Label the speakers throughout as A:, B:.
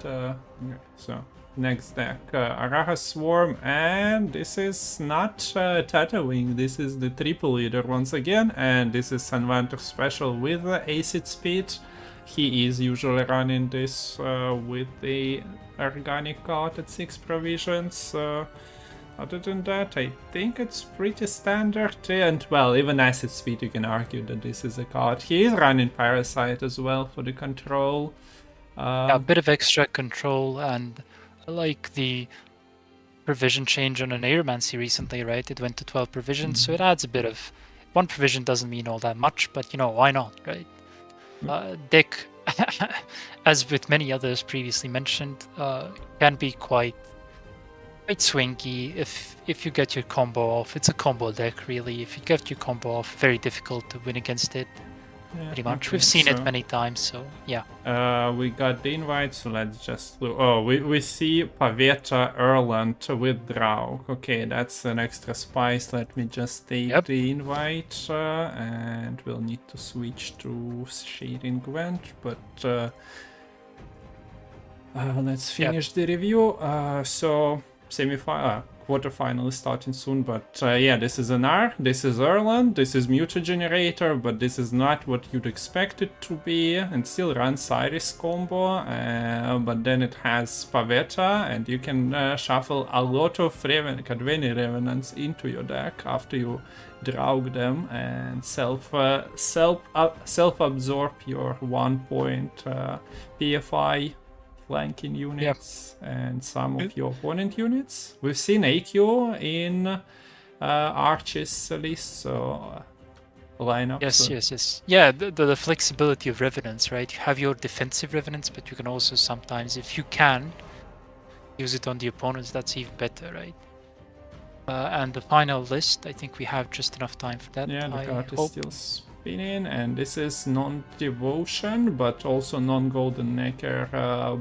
A: So next deck, Araha Swarm, and this is not Tatooine, this is the triple leader once again, and this is Sanvanter special with acid speed. He is usually running this with the organic card at 6 provisions. Other than that, I think it's pretty standard, and well, even acid speed you can argue that this is a card. He is running Parasite as well for the control.
B: A bit of extra control, and like the provision change on an Aeromancy recently, right? It went to 12 provisions, so it adds a bit of... One provision doesn't mean all that much, but you know, why not, right? Deck, as with many others previously mentioned, can be quite swingy if you get your combo off. It's a combo deck, really. If you get your combo off, very difficult to win against it. Pretty much. We've seen it many times, so yeah.
A: We got the invite, so let's just look. Oh, we see Paveta Erland with Draug. Okay, that's an extra spice. Let me just take the invite, and we'll need to switch to Shading Gwent, but let's finish the review. So quarterfinal is starting soon, but yeah, this is an R, this is Erland, this is Mutagenerator, but this is not what you'd expect it to be, and still runs Cyrus combo, but then it has Paveta, and you can shuffle a lot of Kadveni Revenants into your deck after you draug them and self-absorb your 1 point PFI flanking units and some of your opponent units. We've seen AQ in Arch's list, so lineup.
B: Yes. Yeah, the flexibility of Revenants, right? You have your defensive Revenants, but you can also sometimes, if you can, use it on the opponents. That's even better, right? And the final list, I think we have just enough time for that.
A: Yeah, the card is still spinning, and this is non-devotion, but also non-golden necker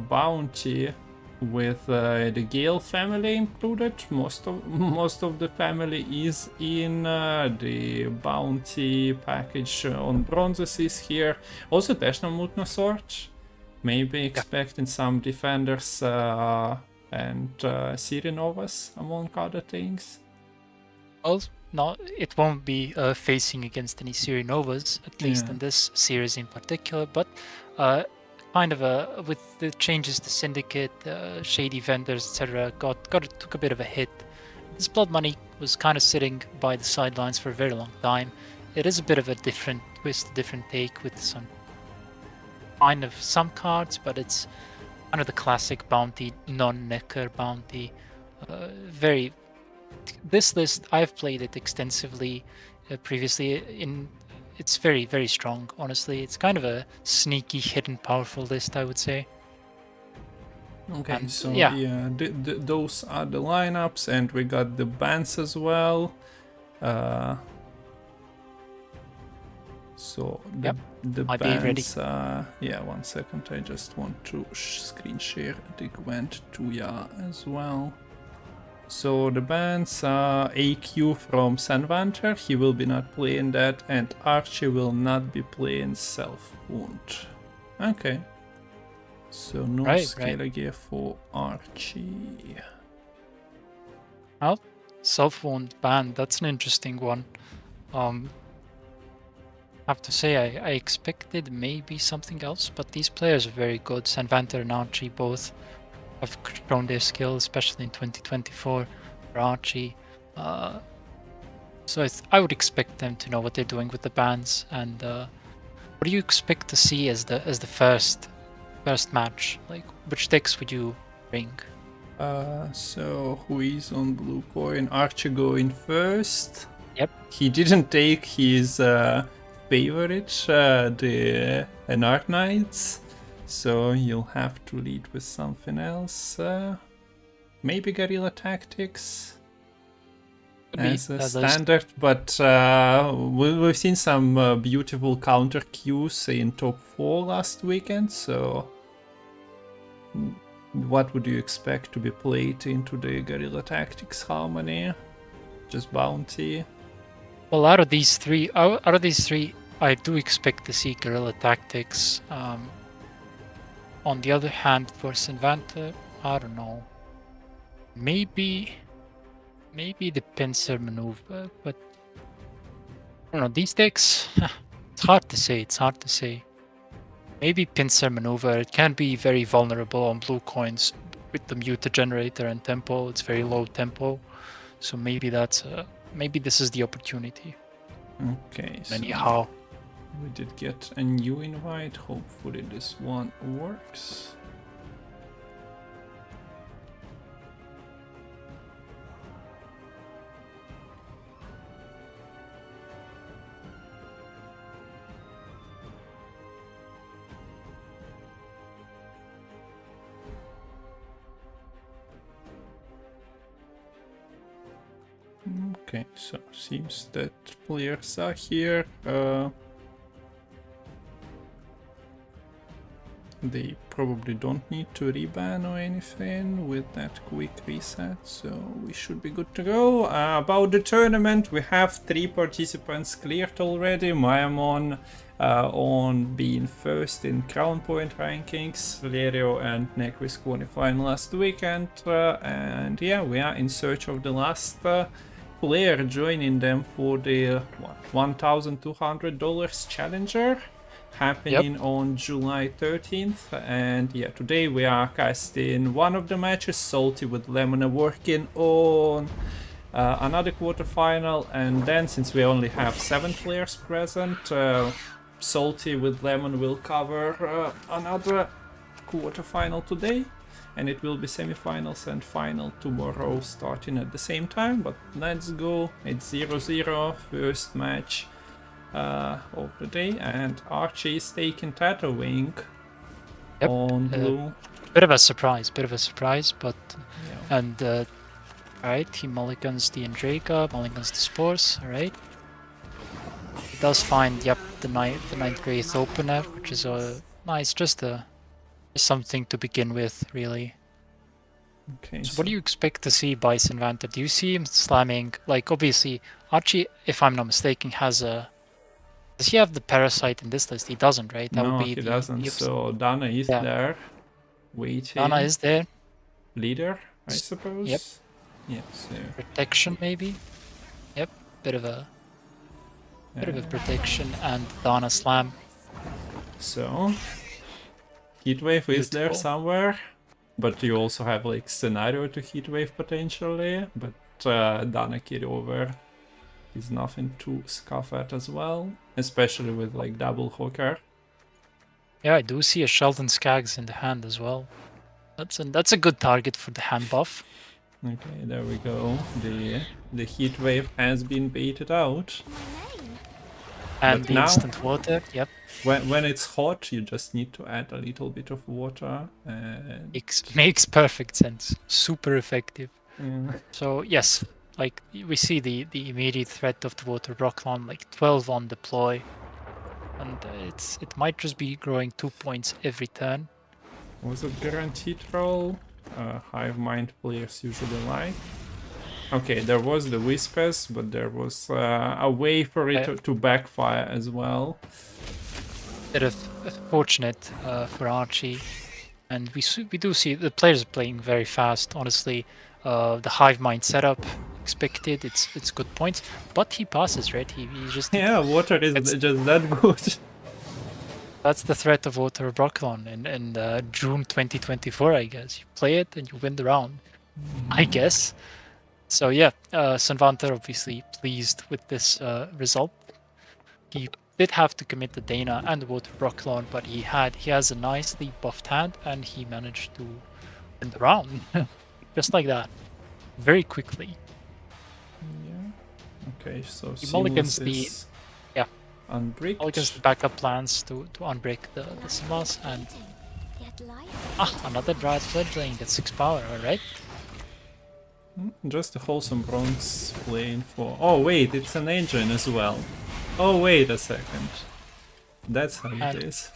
A: bounty with the Gale family included. Most of the family is in the bounty package on bronzes is here. Also Teshnamutna Sword. Maybe expecting some defenders and Sirinovas among other things.
B: Well, no, it won't be facing against any Sirinovas, at least in this series in particular, but kind of with the changes to Syndicate, shady vendors, etc., took a bit of a hit. This blood money was kind of sitting by the sidelines for a very long time. It is a bit of a different twist, different take with some cards, but it's kind of the classic bounty, non-necker bounty. This list, I've played it extensively previously. It's very, very strong, honestly. It's kind of a sneaky, hidden, powerful list, I would say.
A: Okay, and, so yeah, those are the lineups, and we got the bans as well. So the bands, yeah, 1 second, I just want to screen share the Gwent Tuya as well. So the bans are AQ from Sanvanter, he will be not playing that, and Archie will not be playing Self-Wound. Okay. So no Scalar gear for Archie.
B: Well, Self-Wound ban, that's an interesting one. I have to say, I expected maybe something else, but these players are very good. Sanvanter and Archie both have shown their skill, especially in 2024 for Archie. So I would expect them to know what they're doing with the bans. And what do you expect to see as the first match? Like, which decks would you bring?
A: So who is on blue coin? Archie going first.
B: Yep.
A: He didn't take his favorite, the Anarch Knights, so you'll have to lead with something else. Maybe Guerrilla Tactics as a standard, but we've seen some beautiful counter queues in top 4 last weekend, so what would you expect to be played into the Guerrilla Tactics harmony? Just bounty?
B: Well, out of these three, I do expect to see Guerrilla Tactics. On the other hand, for Sinvanta, I don't know. Maybe the pincer maneuver, but I don't know. These decks, it's hard to say. It's hard to say. Maybe pincer maneuver. It can be very vulnerable on blue coins with the muta generator and tempo. It's very low tempo, so maybe that's maybe this is the opportunity.
A: Okay.
B: Anyhow.
A: So we did get a new invite. Hopefully this one works. Okay, so seems that players are here. They probably don't need to reban or anything with that quick reset, so we should be good to go. About the tournament, we have 3 participants cleared already. Mayamon on being first in Crown Point rankings, Valerio and Nequist qualifying last weekend, and yeah, we are in search of the last player joining them for the $1,200 challenger happening on July 13th. And yeah, today we are casting one of the matches. Salty with Lemon are working on another quarterfinal, and then since we only have 7 players present, Salty with Lemon will cover another quarterfinal today, and it will be semifinals and final tomorrow starting at the same time. But let's go. It's 0-0, first match of the day, and Archie is taking Tatooine on blue.
B: Bit of a surprise, but
A: Yeah.
B: and alright, he mulligans the Andraka, mulligans the Spores, alright. He does find, yep, the ninth Wraith opener, which is nice, just something to begin with, really.
A: Okay.
B: So what do you expect to see by Sinvanta? Do you see him slamming, like, obviously, Archie, if I'm not mistaken, has a... Does he have the Parasite in this list? He doesn't, right? That
A: No,
B: would be
A: he doesn't. So Dana is there, waiting.
B: Dana is there.
A: Leader, I suppose.
B: Yep.
A: Yeah, so...
B: Protection, maybe? Yep, bit of a protection, and Dana slam.
A: So... Heatwave is there somewhere, but you also have like scenario to Heatwave potentially, but Dana over is nothing to scoff at as well, especially with like double hooker.
B: Yeah, I do see a Sheldon Skaggs in the hand as well. That's a good target for the hand buff.
A: Okay, there we go. The Heatwave has been baited out.
B: And
A: but
B: the
A: now,
B: instant water, yep.
A: When it's hot, you just need to add a little bit of water. And...
B: Makes perfect sense. Super effective.
A: Yeah.
B: So yes, like we see the immediate threat of the water Brocklon, like 12 on deploy, and it might just be growing 2 points every turn.
A: Was it guaranteed roll? Hive Mind players usually like. Okay, there was the Whispers, but there was a way for it to backfire as well.
B: Bit of fortunate for Archie, and we do see the players are playing very fast. Honestly, the Hive Mind setup expected. It's good points, but he passes, right? He just
A: water is just that good.
B: That's the threat of Water Brocklon in June 2024, I guess. You play it and you win the round, I guess. So yeah, Sinvanta obviously pleased with this result. He did have to commit the Dana and the Water Brocklon, but he has a nicely buffed hand, and he managed to win the round just like that, very quickly.
A: Yeah. Okay, so
B: he mulligans the
A: unbreak.
B: Mulligans the backup plans to unbreak the Simas, and another Dryad Fledgling at 6 power. All right.
A: Just a wholesome Bronx playing for... Oh wait, it's an engine as well. Oh wait a second. That's how it is.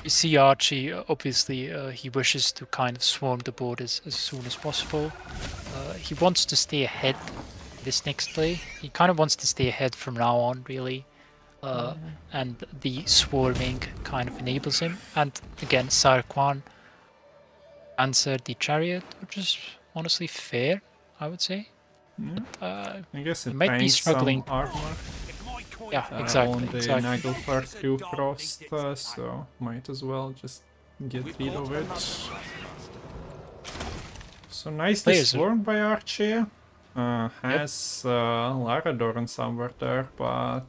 B: You see Archie, obviously he wishes to kind of swarm the board as soon as possible. He wants to stay ahead this next play. He kind of wants to stay ahead from now on, really. and the swarming kind of enables him. And again, Sarkwan answered the chariot, which is honestly fair, I would say.
A: Yeah.
B: But,
A: I guess it
B: might be
A: paints
B: struggling.
A: some armor.
B: Yeah, exactly.
A: On the
B: exactly.
A: Nagelfar 2 Frost, so might as well just get rid of it. So nicely
B: Players
A: swarmed by Archie. Has Laradorn somewhere there, but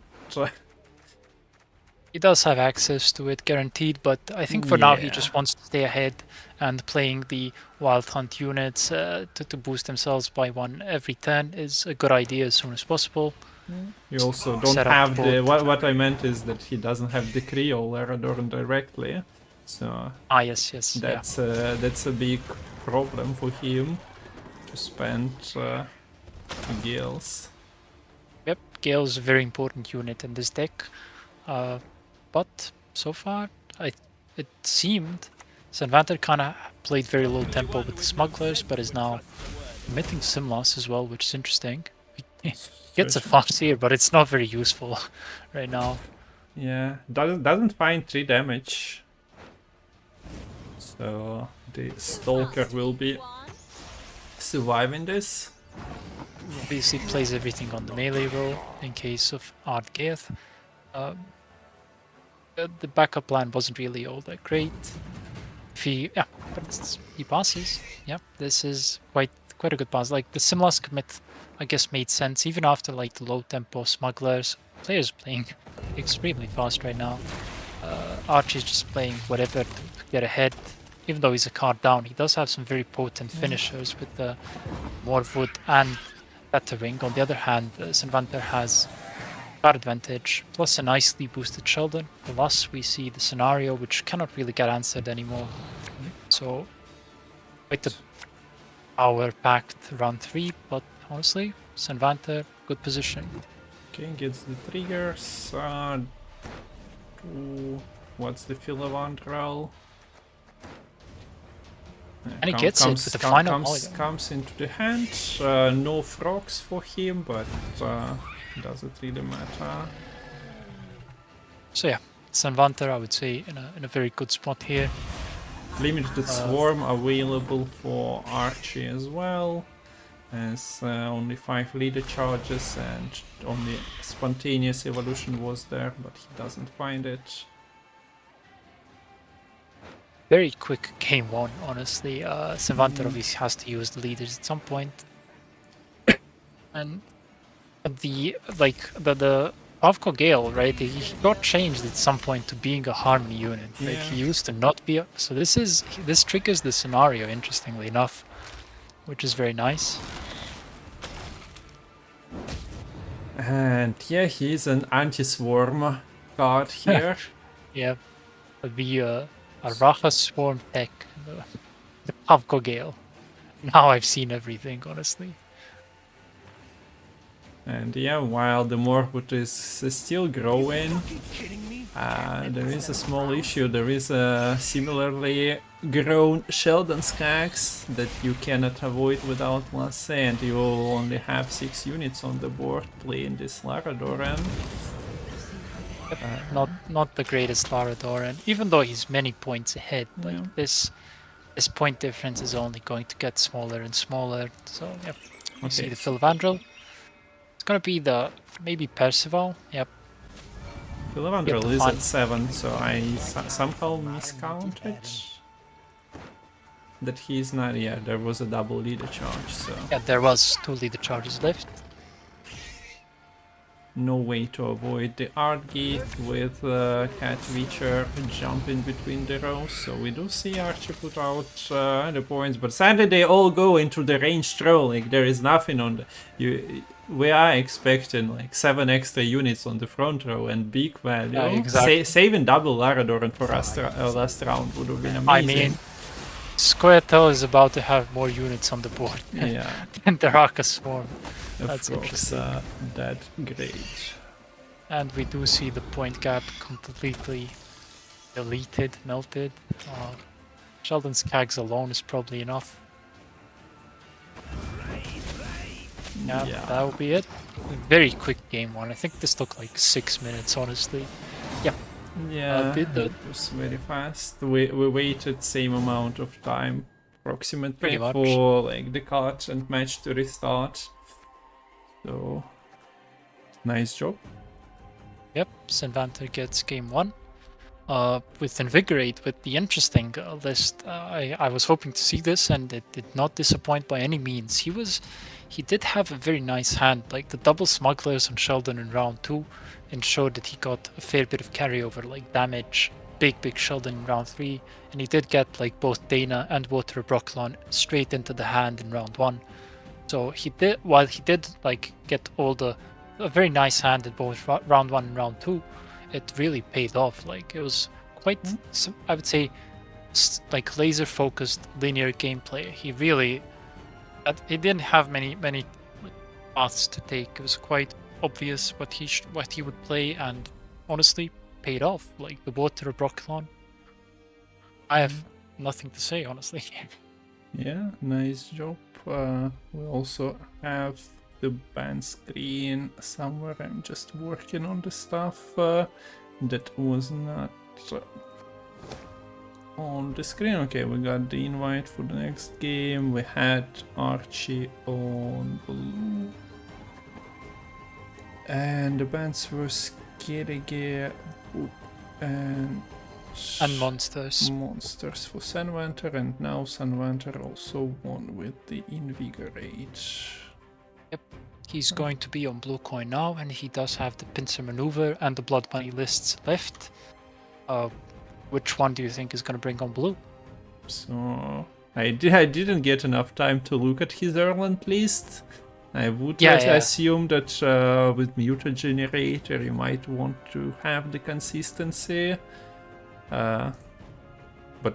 B: He does have access to it, guaranteed, but I think for now he
A: Yeah.
B: just wants to stay ahead and playing the Wild Hunt units to boost themselves by one every turn is a good idea as soon as possible.
A: you also don't
B: Set up
A: have the...
B: board.
A: What I meant is that he doesn't have the Creole Laradorn directly, so
B: Yes,
A: that's a big problem for him to spend Gales.
B: Yep, Gale is a very important unit in this deck. But so far, it seemed Sanvander kind of played very low tempo with the smugglers, but is now emitting sim loss as well, which is interesting. He gets a fast here, but it's not very useful right now.
A: Yeah, doesn't find 3 damage. So the Stalker will be surviving this.
B: Obviously plays everything on the melee roll in case of Ardgeath. The backup plan wasn't really all that great. But he passes. Yeah, this is quite a good pass. Like the Simlas commit, I guess, made sense even after like the low tempo smugglers. Players playing extremely fast right now. Archie's just playing whatever to get ahead. Even though he's a card down, he does have some very potent finishers with the Morwood and Battering. On the other hand, Sanvander has card advantage, plus a nicely boosted Sheldon. Plus we see the scenario, which cannot really get answered anymore. So, quite a power-packed round 3, but honestly, Sanvander, good position.
A: Okay, gets the triggers. What's the Philavandral?
B: And he gets it with the final
A: comes into the hand. No frogs for him, but does it really matter?
B: So yeah, Sanvander, I would say, in a very good spot here.
A: Limited swarm available for Archie as well, as only 5 leader charges and only spontaneous evolution was there, but he doesn't find it.
B: Very quick game 1, honestly. Sanvander obviously has to use the leaders at some point. And the Avko Gale, right, he got changed at some point to being a harmony unit. Right? He used to not be so this triggers the scenario, interestingly enough, which is very nice.
A: And yeah, he's an anti-swarm card here.
B: Yeah, the Araha Swarm tech, the Avko Gale. Now I've seen everything, honestly.
A: And yeah, while the Morwood is still growing, there is a small issue. There is a similarly grown Sheldon Skaggs that you cannot avoid without Lasse, and you only have 6 units on the board playing this Laradoran.
B: Not the greatest Laradoran, even though he's many points ahead. Like this point difference is only going to get smaller and smaller. So yep, you see the Philavandrel. It's gonna be maybe Percival. Yep.
A: Philavandrel is at 7, so I somehow miscounted that he's not. Yeah, there was a double leader charge, so
B: yeah, there was 2 leader charges left.
A: No way to avoid the Ardgeath with Cat Witcher jumping between the rows, so we do see Archie put out the points, but sadly they all go into the ranged row. Like there is nothing on the. We are expecting like 7 extra units on the front row and big value.
B: Yeah, exactly.
A: Saving double Laradoran for us last round would have been amazing.
B: I mean, Squirtle is about to have more units on the board than the Raka Swarm. That's interesting.
A: That great.
B: And we do see the point gap completely deleted, melted. Sheldon Skaggs alone is probably enough. Yeah, that will be it. Very quick game one. I think this took like 6 minutes, honestly. Yeah.
A: Yeah,
B: Did that.
A: it was very fast. We waited same amount of time, approximately,
B: Pretty much.
A: for like the card and match to restart. So, nice job.
B: Yep, Senvanter gets game one. With Invigorate, with the interesting list, I was hoping to see this, and it did not disappoint by any means. He did have a very nice hand, like the double smugglers on Sheldon in round 2, ensured that he got a fair bit of carryover, like damage, big Sheldon in round 3, and he did get like both Dana and Water Brocklon straight into the hand in round 1. So he did, while he did like get a very nice hand in both round 1 and round 2, it really paid off. Like it was quite, I would say, like laser focused linear gameplay. He didn't have many paths to take. It was quite obvious what he would play, and honestly paid off. Like the Water Brocklon, I have nothing to say, honestly.
A: Yeah, nice job. We also have the band screen somewhere. I'm just working on the stuff that was not on the screen. Okay, we got the invite for the next game. We had Archie on blue, and the bands were Skirige and
B: Monsters.
A: Monsters for Senvanter, and now Senvanter also won with the Invigorate.
B: Yep, he's going to be on blue coin now, and he does have the pincer maneuver and the blood money lists left. Which one do you think is going to bring on blue?
A: So I didn't get enough time to look at his Erland list. I would assume that with Muta Generator you might want to have the consistency. But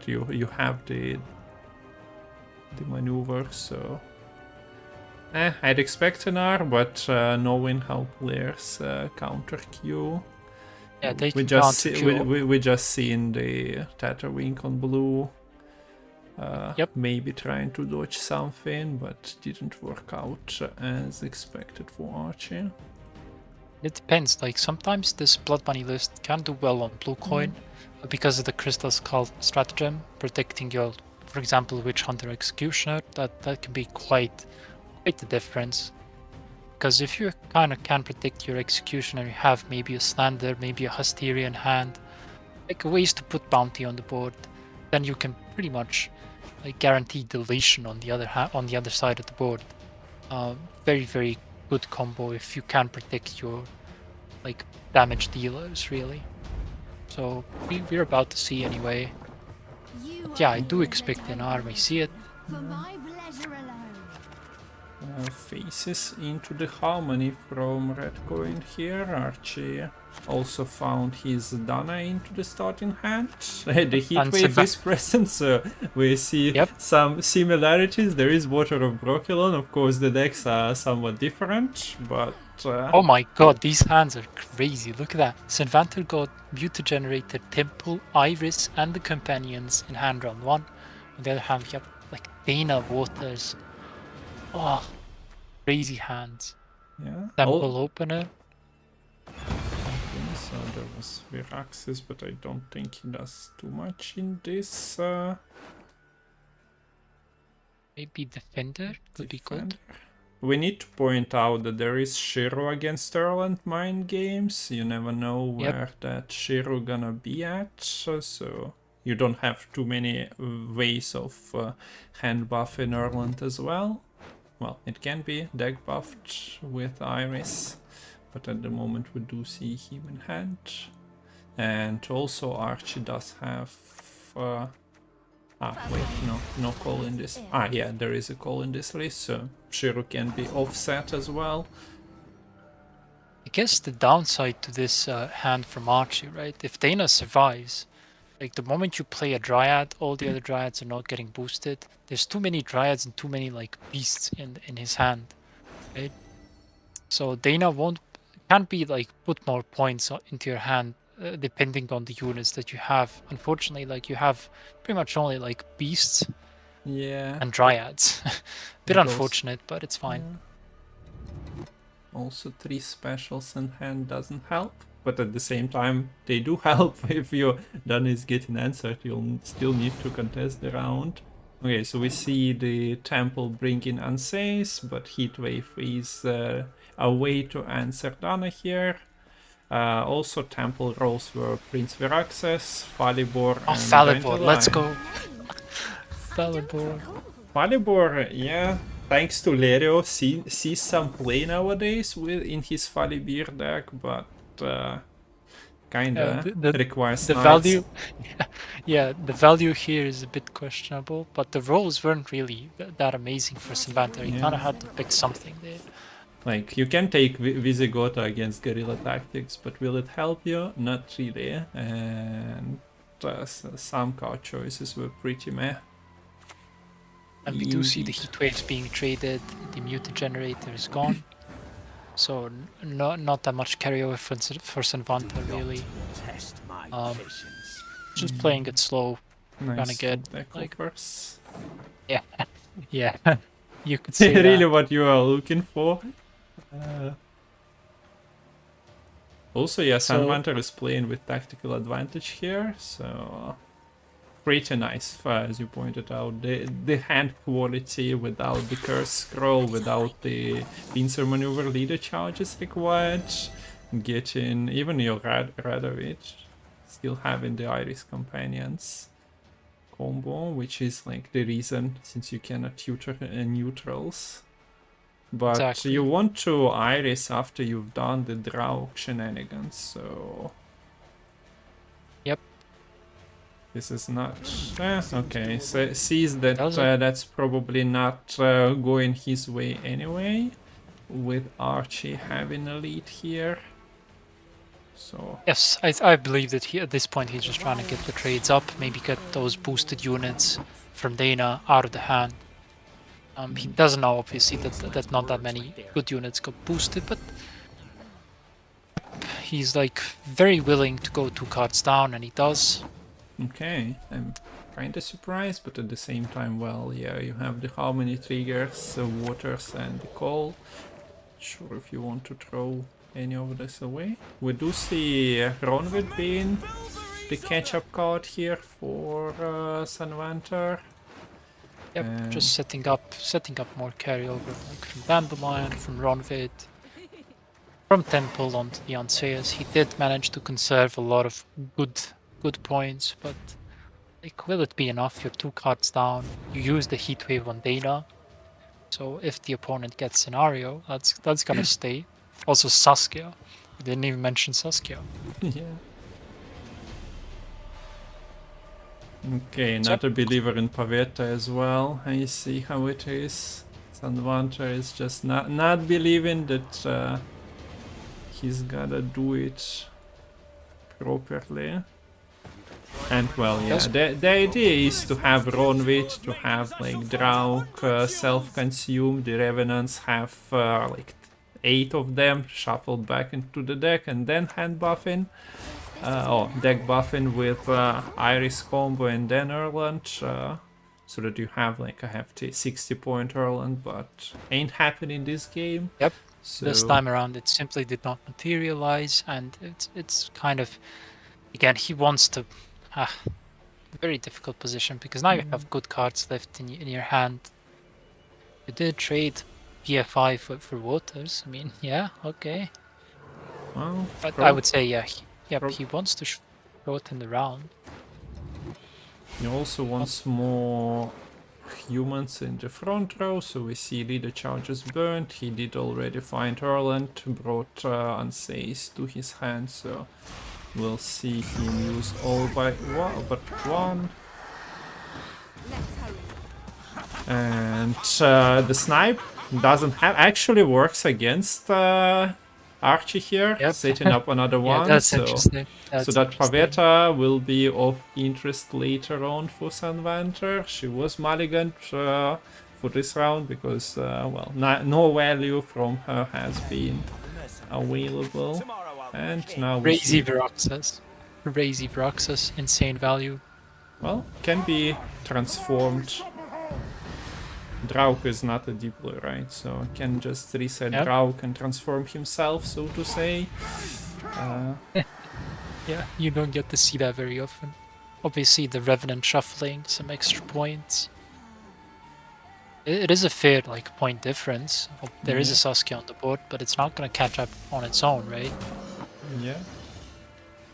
A: you have the maneuver, so I'd expect an R, but knowing how players counter Q,
B: yeah, they
A: we just seen the Tatterwing on blue.
B: Yep.
A: Maybe trying to dodge something, but didn't work out as expected for Archie.
B: It depends. Like sometimes this blood money list can do well on blue coin because of the Crystal Skull stratagem, protecting your, for example, Witch Hunter Executioner. That can be quite the difference. Because if you kind of can protect your Executioner, you have maybe a Slander, maybe a Hysterian hand, like ways to put bounty on the board, then you can pretty much like guarantee deletion on the other side of the board. Very good combo if you can protect your like damage dealers, really. So we're about to see anyway. But yeah, I do expect an army. See it.
A: Faces into the harmony from red coin here. Archie also found his Dana into the starting hand. The heatwave is present, so we see some similarities. There is Water of Brochelon. Of course, the decks are somewhat different, but
B: oh my god, these hands are crazy. Look at that. Senvanter got Muta Generator, Temple, Iris, and the Companions in hand round 1. On the other hand, we have like Dana, Waters. Oh, crazy hands.
A: Yeah.
B: Temple Opener.
A: So there was Viraxis, but I don't think he does too much in this.
B: Maybe Defender could be good.
A: We need to point out that there is Shiro against Erland Mind Games. You never know where that Shiro gonna be at, so you don't have too many ways of hand buff in Erland as well. Well, it can be deck buffed with Iris, but at the moment we do see him in hand. And also Archie does have... wait, no call in this. Yeah, there is a call in this list, so Shiro can be offset as well.
B: I guess the downside to this hand from Archie, right? If Dana survives, like the moment you play a Dryad, all the other Dryads are not getting boosted. There's too many Dryads and too many like beasts in his hand, right? So Dana can't be like put more points into your hand depending on the units that you have. Unfortunately, like you have pretty much only like beasts
A: and
B: Dryads. Bit unfortunate, but it's fine.
A: Also 3 specials in hand doesn't help, but at the same time they do help. If your done is getting answered, you'll still need to contest the round. Okay, so we see the temple bringing Anseis, but Heatwave is a way to answer Dana here. Also temple rolls were Prince Viraxes, Falibor,
B: Oh,
A: and
B: Falibor,
A: Giant
B: let's
A: Lion.
B: go. Falibor.
A: Falibor, yeah, thanks to Lerio, sees some play nowadays in his Falibir deck, but kinda requires
B: the
A: knights.
B: value. Yeah, the value here is a bit questionable, but the rolls weren't really that amazing for Sylvander. He kind of had to pick something there.
A: Like, you can take Visigoth against Guerrilla Tactics, but will it help you? Not really. And some card choices were pretty meh.
B: And we do see the heat waves being traded, the mutant generator is gone. So not that much carryover for Sylvander really. Just playing it slow, trying to get like, yeah, yeah, you could say
A: really
B: that.
A: what you are looking for. Also, yeah, Sylvander is playing with tactical advantage here, so pretty nice, as you pointed out. The hand quality without the curse scroll, without the pincer maneuver leader charges required, getting even your Radovich, still having the Iris companions combo, which is like the reason, since you cannot tutor neutrals. But
B: exactly.
A: You want to Iris after you've done the draw shenanigans, so...
B: Yep.
A: This is not... okay, so sees that that's probably not going his way anyway, with Archie having a lead here. So...
B: Yes, I believe that at this point he's just trying to get the trades up, maybe get those boosted units from Dana out of the hand. He doesn't know, obviously, that not that many good units got boosted, but he's like very willing to go 2 cards down, and he does.
A: Okay, I'm kinda surprised, but at the same time, well, yeah, you have the Harmony triggers, the Waters, and the Call. Sure if you want to throw any of this away. We do see Ronvid being the catch-up card here for Sylvander.
B: Yep, just setting up more carryover, like from Dandelion, from Ronvid, from Temple onto the Anseas. He did manage to conserve a lot of good points, but like, will it be enough? You're 2 cards down. You use the Heatwave on Dana, so if the opponent gets Scenario, that's gonna stay. Also Saskia. We didn't even mention Saskia.
A: Yeah. Okay, not a believer in Pavetta as well. I see how it is. Sylvander is just not believing that he's gotta do it properly. And well, yeah, the idea is to have Ronvid, to have like Drauk self-consume. The Revenants have like 8 of them shuffled back into the deck and then hand buffing. Deck buffing with Iris combo and then Erland, so that you have like a hefty 60-point Erland, but ain't happening this game.
B: Yep.
A: So...
B: This time around, it simply did not materialize, and it's kind of, again, he wants to. Very difficult position, because now you have good cards left in your hand. You did trade PFI for Waters. I mean, yeah, okay.
A: Well,
B: but I would say, yeah, he wants to throw it in the round.
A: He also wants more humans in the front row, so we see leader charges burnt. He did already find Erland, brought Anseis to his hand, so we'll see him use all but one. And the snipe doesn't have, actually works against Archie here, setting up another one.
B: That's interesting.
A: So that Pavetta will be of interest later on for Sylvander. She was mulliganed for this round because, well, no value from her has been available. And now we
B: Crazy Viraxes, insane value.
A: Well, can be transformed Drauk is not a deep blue, right? So can just reset
B: Yep.
A: Drauk and transform himself, so to say.
B: Yeah, you don't get to see that very often. Obviously, the Revenant shuffling some extra points. It is a fair like point difference. There is a Sasuke on the board, but it's not gonna catch up on its own, right?
A: Yeah.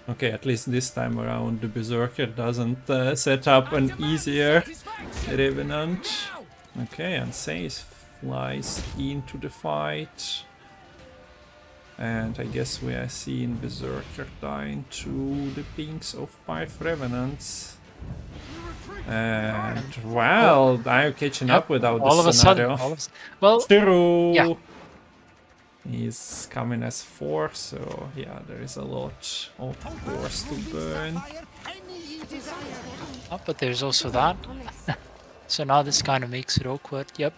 A: Okay, at least this time around the Berserker doesn't set up an easier Revenant. Okay, and Seize flies into the fight. And I guess we are seeing Berserker dying to the pinks of 5 Revenants. And well, I'm catching up without
B: all
A: this
B: of a sudden,
A: scenario.
B: well,
A: Shiro!
B: yeah.
A: He's coming as 4, so yeah, there is a lot of force to burn.
B: Oh, but there's also that. So now this kind of makes it awkward. Yep.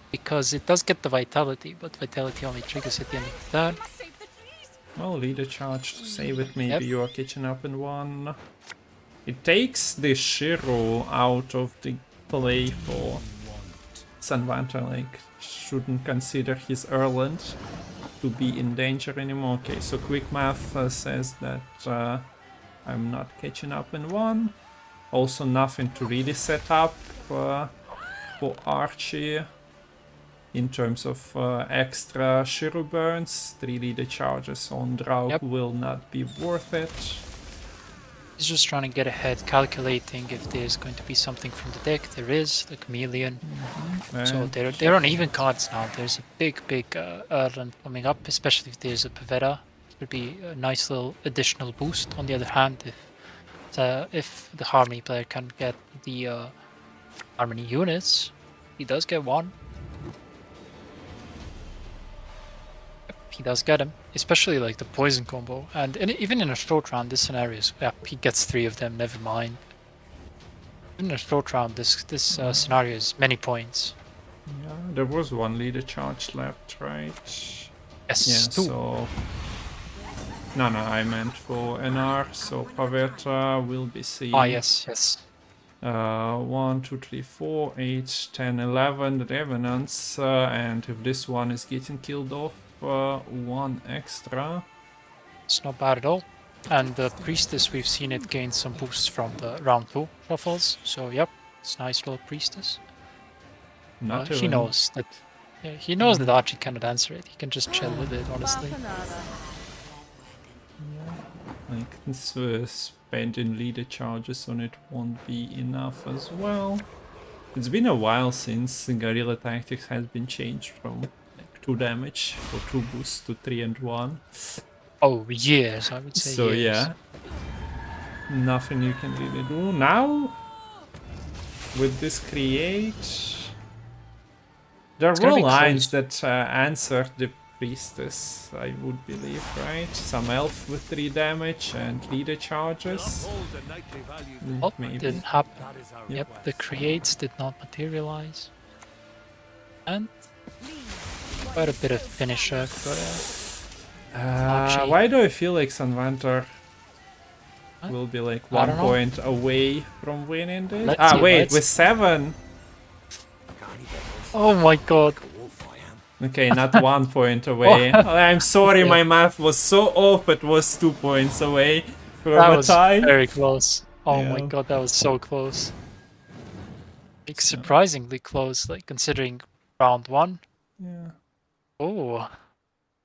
B: Because it does get the vitality, but vitality only triggers at the end of the turn.
A: Well, leader charge to save it, maybe
B: Yep.
A: you are catching up in 1. It takes the Shiro out of the play for Sanvanta, like, shouldn't consider his Erland to be in danger anymore. Okay, so quick math says that I'm not catching up in 1. Also nothing to really set up for Archie in terms of extra Shiro burns. 3 leader charges on Draug will not be worth it.
B: He's just trying to get ahead, calculating if there's going to be something from the deck. There is, the Chameleon. So they're on even cards now. There's a big Erland coming up, especially if there's a Pavetta. It would be a nice little additional boost. On the other hand, if the Harmony player can get the Harmony units, he does get 1. He does get him, especially like the poison combo, and even in a short round, this scenario is, he gets 3 of them. Never mind. Even in a short round, this scenario is many points.
A: Yeah, there was 1 leader charge left, right?
B: Yes,
A: Yeah,
B: 2.
A: so no, I meant for NR. So Pavetta will be seeing.
B: Ah, yes.
A: 1, 2, 3, 4, 8, 10, 11 Revenants, and if this one is getting killed off, 1 extra.
B: It's not bad at all. And the Priestess, we've seen it gain some boosts from the round 2 shuffles. So yep, it's a nice little Priestess. He knows that. Yeah, he knows that Archie cannot answer it. He can just chill with it, honestly.
A: Like this spending leader charges on it won't be enough as well. It's been a while since Guerrilla Tactics has been changed from 2 damage for 2 boosts to 3 and 1.
B: Oh, years, I would say.
A: So
B: years.
A: yeah, nothing you can really do now. With this create, there were lines that answered the Priestess, I would believe, right? Some elf with 3 damage and leader charges.
B: Oh,
A: Maybe.
B: didn't happen. Yep, the creates did not materialize. And quite a bit of finisher for Archie.
A: Why do I feel like Sanvantar will be like 1 point away from winning this? Wait, with 7!
B: Oh my god.
A: Okay, not 1 point away. I'm sorry, my math was so off, it was 2 points away from a tie.
B: That was very close. Oh my god, that was so close. Like, surprisingly close, like considering round 1.
A: Yeah.
B: Oh.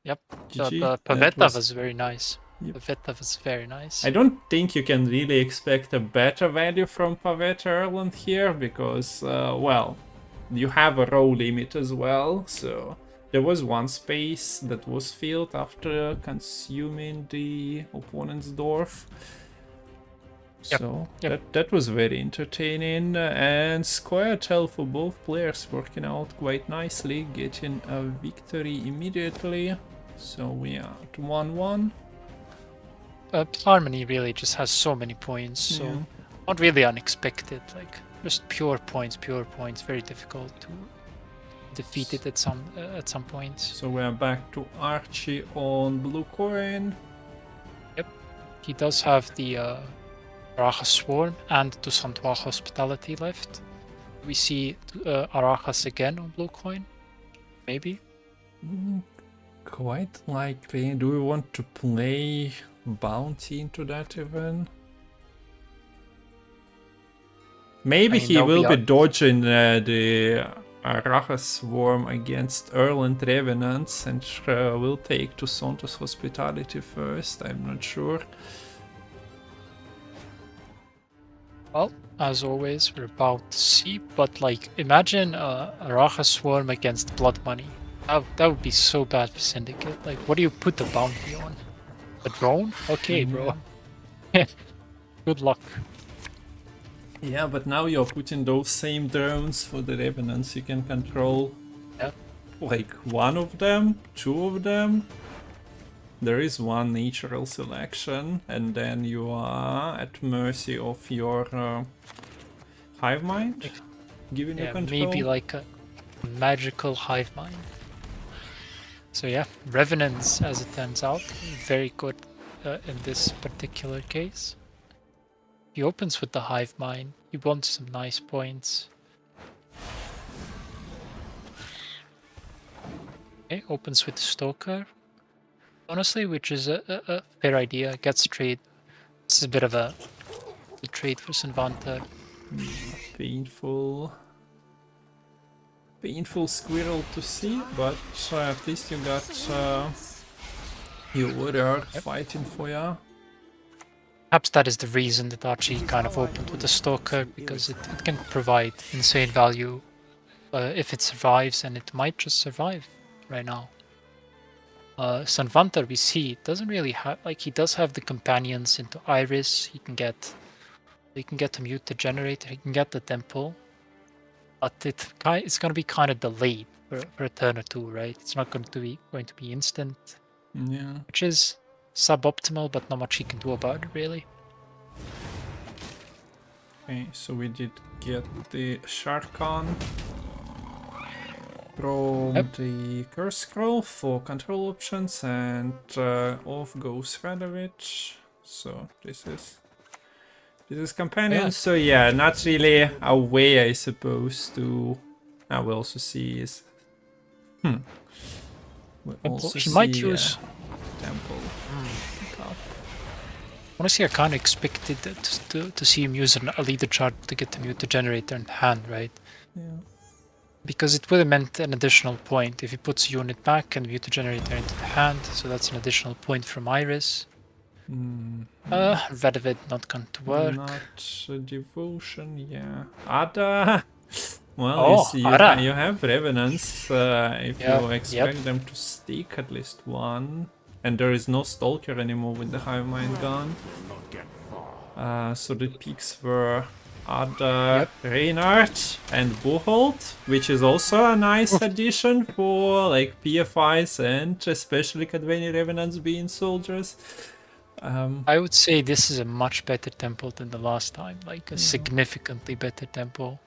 B: Yep.
A: GG.
B: The Pavetta was very nice.
A: Yep.
B: Pavetta was very nice.
A: I don't think you can really expect a better value from Pavetta Erland here, because, well, you have a row limit as well, so there was 1 space that was filled after consuming the opponent's dwarf. So that was very entertaining, and square tell for both players working out quite nicely, getting a victory immediately. So we are at 1-1.
B: Harmony really just has so many points, so not really unexpected, like just pure points, very difficult to defeat it at some point.
A: So we are back to Archie on blue coin.
B: Yep, he does have the Raja Swarm and Tusantua Hospitality left. We see Arakas again on blue coin, maybe.
A: Quite likely. Do we want to play bounty into that even? Maybe he will be dodging the Arakas Swarm against Earl and Revenants and will take to Santos Hospitality first. I'm not sure.
B: Well, as always, we're about to see, but like, imagine Arakas Swarm against Blood Money. That would be so bad for Syndicate. Like, what do you put the bounty on? A drone? Okay, bro. Good luck.
A: Yeah, but now you're putting those same drones for the Revenants. You can control like one of them, two of them. There is one natural selection, and then you are at mercy of your hive mind giving you control.
B: Maybe like a magical hive mind. So yeah, Revenants, as it turns out, very good in this particular case. He opens with the hive mind. He wants some nice points. Okay, opens with Stalker. Honestly, which is a fair idea. Gets trade. This is a bit of a trade for Sanvanta.
A: Painful squirrel to see, but at least you got your warrior fighting for you.
B: Perhaps that is the reason that Archie kind of opened with the Stalker, because it can provide insane value if it survives, and it might just survive right now. Sanvanta, we see, doesn't really have, like, he does have the companions into Iris. He can get the mute the generator. He can get the temple, but it's going to be kind of delayed for a turn or two, right? It's not going to be instant.
A: Yeah,
B: which is suboptimal, but not much he can do about it, really.
A: Okay, so we did get the Sharkan from the Curse Scroll for control options, and off goes Radovich. So this is companion. So yeah, not really a way, I suppose, to. I will also see is.
B: He might use
A: temple.
B: Honestly, I kind of expected to see him use a leader chart to get the mute the generator in hand, right?
A: Yeah.
B: Because it would have meant an additional point if he puts a unit back and mute the generator into the hand. So that's an additional point from Iris. Radovid not going to work.
A: Not devotion, yeah. Ada. Well, you have Revenants. If you expect them to stick at least one. And there is no Stalker anymore with the Hive Mind gone. So the picks were Ada, Reinhardt, and Buchholz, which is also a nice addition for like PFIs and especially Kadveni Revenants being soldiers.
B: I would say this is a much better temple than the last time, like a significantly better temple.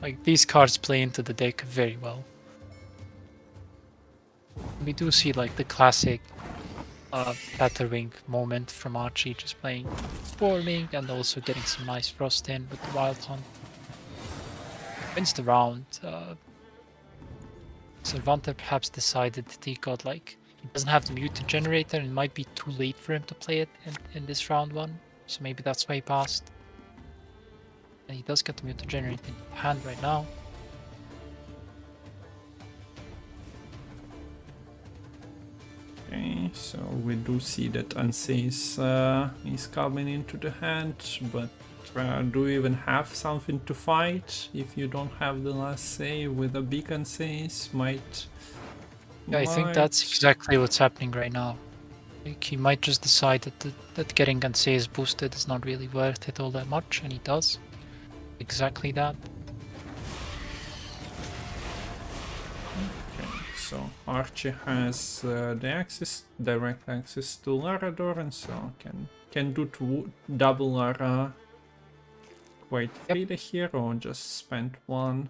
B: Like, these cards play into the deck very well. We do see like the classic Tatterwing moment from Archie, just playing Forming and also getting some nice frost in with the Wild Hunt. Wins the round. Sanvanta perhaps decided that he got like, he doesn't have the mutant generator and it might be too late for him to play it in this round one. So maybe that's why he passed. And he does get the mutant generator in hand right now.
A: Okay, so we do see that Anseis is coming into the hand, but do you even have something to fight if you don't have the last say with a big Anseis?
B: Yeah, I think that's exactly what's happening right now. Like, he might just decide that getting Anseis boosted is not really worth it all that much, and he does exactly that.
A: So Archie has the direct access to Larador, and so can do double Lara quite freely here, or just spend one,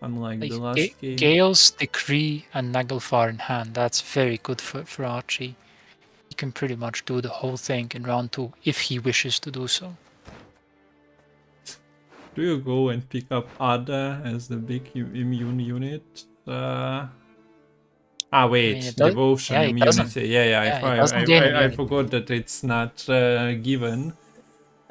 A: unlike
B: like
A: the last game.
B: Gale's Decree and Naglfar in hand, that's very good for Archie. He can pretty much do the whole thing in round 2 if he wishes to do so.
A: Do you go and pick up Ada as the big immune unit? Wait,
B: it
A: devotion,
B: it doesn't.
A: immunity. Yeah,
B: It doesn't gain
A: I
B: immunity.
A: forgot that it's not given.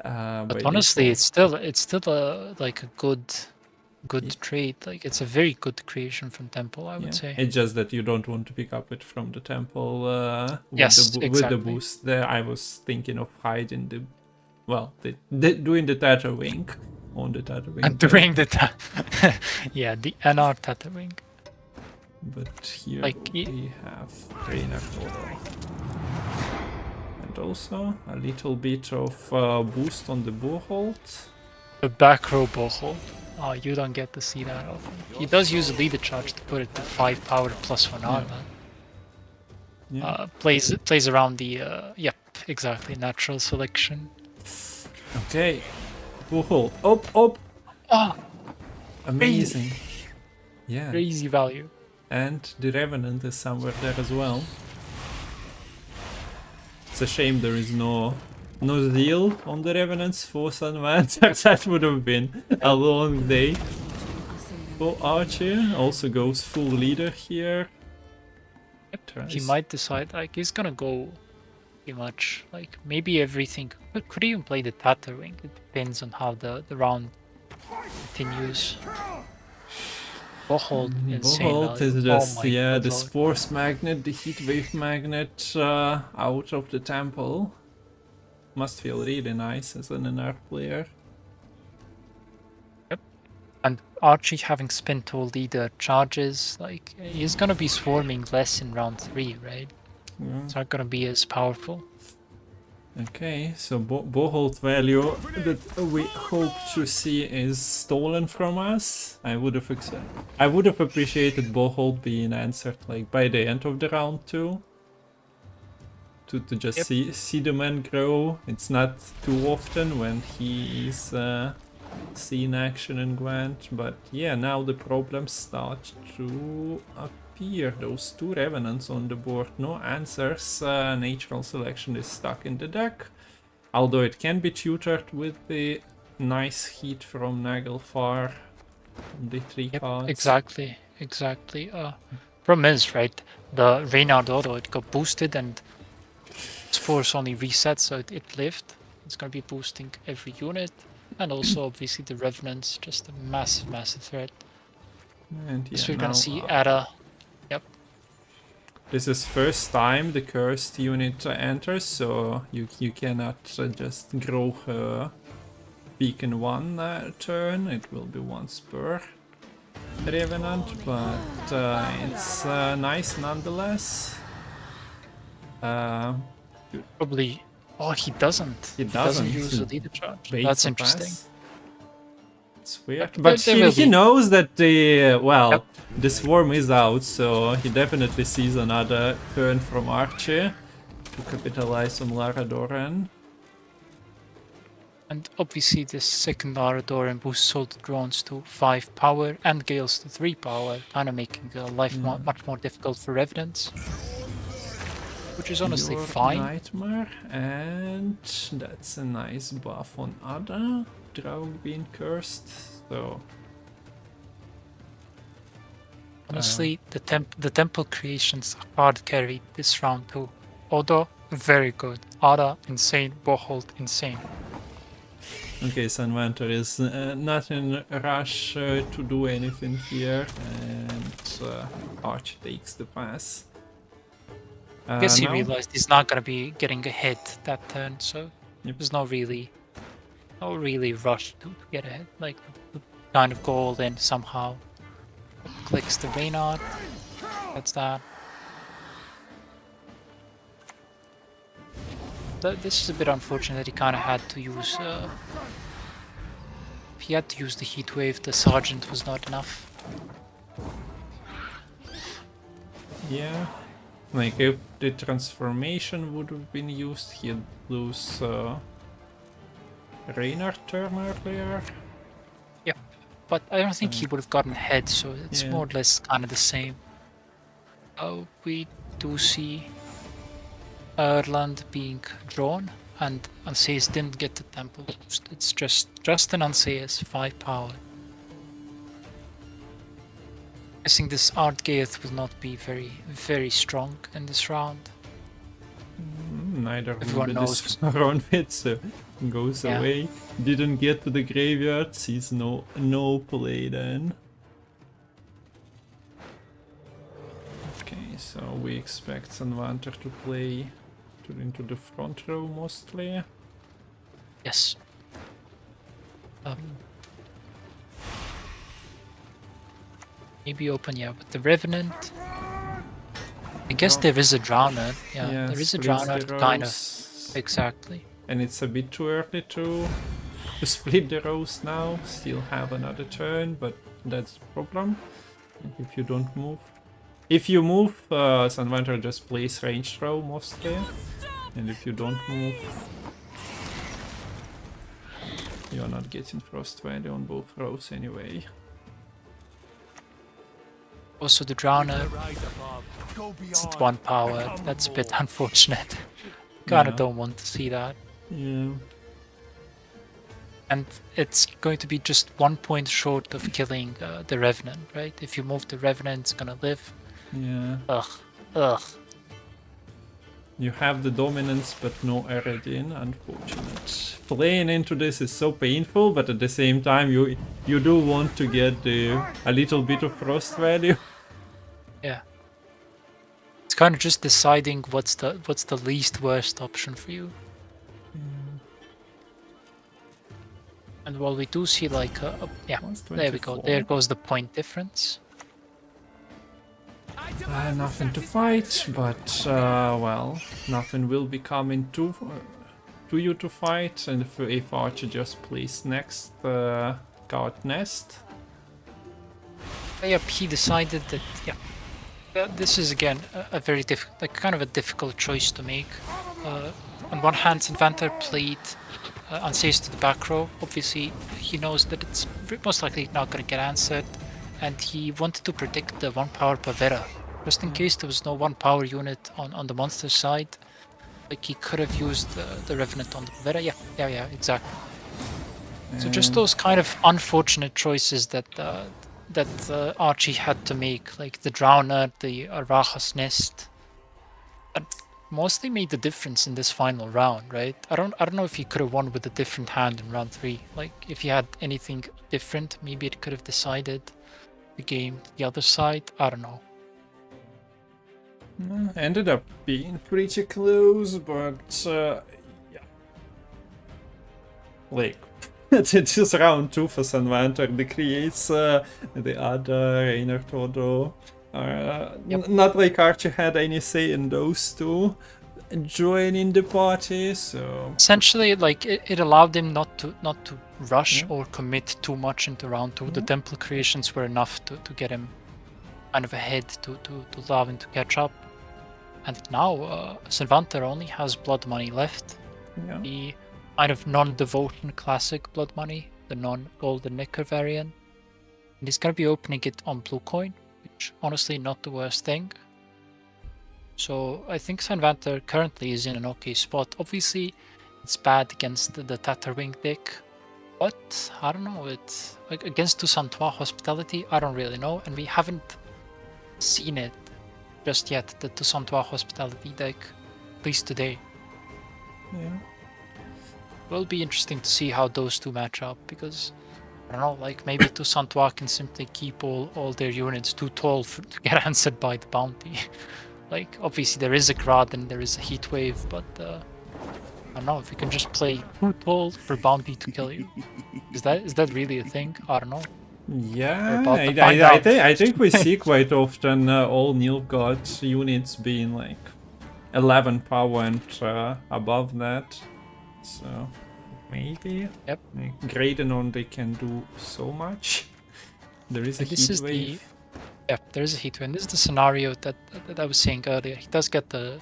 B: But
A: by
B: honestly,
A: default.
B: it's still like a good trait. Like it's a very good creation from Temple, I would say.
A: It's just that you don't want to pick up it from the temple with,
B: Yes,
A: with the
B: exactly.
A: boost. There, I was thinking of hiding doing the Tather Wing on the Tather Wing.
B: And doing the the NR Tather Wing.
A: But here
B: Like,
A: we have Trainer Toro. And also a little bit of boost on the Boholt.
B: a back row Boho. Oh, you don't get to see that often. He does use a leader charge to put it to 5 power plus 1 armor.
A: Yeah.
B: Plays around the yep, exactly, natural selection.
A: Okay. Boholt. Up.
B: Ah,
A: Amazing. Yeah.
B: crazy value.
A: And the Revenant is somewhere there as well. It's a shame there is no zeal on the Revenants for Sunvanter. That would have been a long day. For Archer also goes full leader here.
B: Yep. He might decide like he's gonna go pretty much like maybe everything. Could even play the Tather Wing. It depends on how the round continues. Boholt, insane
A: Boholt
B: value.
A: is just,
B: God,
A: the Spores Magnet, the Heatwave Magnet out of the temple. Must feel really nice as an NR player.
B: Yep. And Archie having spent all leader charges, like he's gonna be swarming less in round 3, right?
A: Yeah.
B: It's not gonna be as powerful.
A: Okay, so Boholt value that we hope to see is stolen from us. I would have appreciated Boholt being answered like by the end of the round too. To just see the man grow. It's not too often when he is seen action in Gwent, but yeah, now the problems start to appear. Those 2 Revenants on the board, no answers. Natural selection is stuck in the deck, although it can be tutored with the nice heat from Naglfar on the 3 cards.
B: Exactly. Problem is, right, the Reynard Auto, it got boosted and Spores only reset, so it lived. It's gonna be boosting every unit. And also, obviously, the Revenants, just a massive threat.
A: And
B: So we're
A: now,
B: gonna see Ada. Yep.
A: This is first time the cursed unit enters, so you cannot just grow her peak in 1 turn. It will be once per Revenant, but it's nice nonetheless.
B: Probably. Oh, he doesn't.
A: He doesn't
B: use a leader charge.
A: Bait
B: That's
A: the
B: interesting.
A: pass. It's weird,
B: But
A: but
B: there will
A: he
B: be.
A: knows that the swarm is out, so he definitely sees another turn from Archie to capitalize on Laradoran.
B: And obviously, this second Laradoran boosts all the drones to 5 power and Gales to 3 power, kind of making life much more difficult for Revenants. Which is honestly
A: Your
B: fine.
A: Nightmare, and that's a nice buff on Ada. Draug being cursed, so
B: Honestly, the temple creations hard carried this round too. Odo, very good. Ada, insane. Boholt, insane.
A: okay, Sunvanter is not in a rush to do anything here, and Arch takes the pass.
B: I guess he
A: now-
B: realized he's not gonna be getting ahead that turn, so there's no really rush to get ahead. Like, kind of go all in somehow. Clicks the Reynard. That's that. This is a bit unfortunate that he kind of had to use. He had to use the heat wave. The sergeant was not enough.
A: Yeah, like if the transformation would have been used, he'd lose Reynard turn earlier.
B: Yep, but I don't think he would have gotten ahead, so it's
A: Yeah.
B: more or less kind of the same. Oh, we do see Erland being drawn. and Anseus didn't get the temple boost. It's just an Anseus 5 power. I think this Artgeith will not be very strong in this round.
A: Neither
B: Everyone
A: will be
B: knows.
A: this round fit, so goes away. Didn't get to the graveyard, sees no play then. Okay, so we expect Sanvanter to play into the front row mostly.
B: Yes. Maybe open, with the Revenant. I guess there is a Drowner. Yeah, there is a Drowner, kind of. Exactly.
A: And it's a bit too early to split the rows now. Still have another turn, but that's the problem. If you don't move. If you move, Sanvanter just plays ranged row mostly. And if you don't move, you're not getting Frost Valley on both rows anyway.
B: Also the Drowner, it's at 1 power. That's a bit unfortunate. Kinda don't want to see that.
A: Yeah.
B: And it's going to be just 1 point short of killing the Revenant, right? If you move the Revenant, it's gonna live.
A: Yeah.
B: Ugh.
A: You have the dominance, but no Eredin, unfortunate. Playing into this is so painful, but at the same time, you do want to get a little bit of frost value.
B: Yeah. It's kind of just deciding what's the least worst option for you. And while we do see like there we go. There goes the point difference.
A: Nothing to fight, but well, nothing will be coming to you to fight, and if Archer just plays next guard nest.
B: Yep, he decided that this is again a very kind of a difficult choice to make. On one hand, Sanvanter played Anseus to the back row. Obviously, he knows that it's most likely not going to get answered, and he wanted to predict the 1 power Pavera, just in case there was no 1 power unit on the monster side. Like he could have used the Revenant on the Pavera. Yeah, exactly. So just those kind of unfortunate choices that Archie had to make, like the Drowner, the Araha's Nest, that mostly made the difference in this final round, right? I don't know if he could have won with a different hand in round 3. Like if he had anything different, maybe it could have decided the game the other side. I don't know.
A: Ended up being pretty close, but yeah. Like, it's just round 2 for Sanvanter. That creates the other Rainer Todo. Not like Archie had any say in those two joining the party, so
B: essentially, like it allowed him not to rush or commit too much into round 2. The temple creations were enough to get him kind of ahead to allow him to catch up. And now Sanvanter only has blood money left.
A: Yeah.
B: The kind of non-devotion classic blood money, the non-golden Nicker variant. And he's gonna be opening it on blue coin, which honestly not the worst thing. So I think Sanvanter currently is in an okay spot. Obviously it's bad against the Tatterwing deck, but I don't know, it's like against Toussaint Hospitality, I don't really know, and we haven't seen it just yet, the Toussaint Hospitality deck, at least today.
A: Yeah.
B: It will be interesting to see how those two match up, because I don't know, like maybe Toussaint can simply keep all their units too tall to get answered by the bounty. Like obviously there is a Grad and there is a heat wave, but I don't know if you can just play too tall for bounty to kill you. Is that really a thing? I don't know.
A: Yeah, I think we see quite often all Nilfgaard units being like 11 power and above that. So maybe.
B: Yep.
A: Like, Graydon they can do so much. There is a heat wave.
B: There is a heat wave. This is the scenario that I was saying earlier. He does get the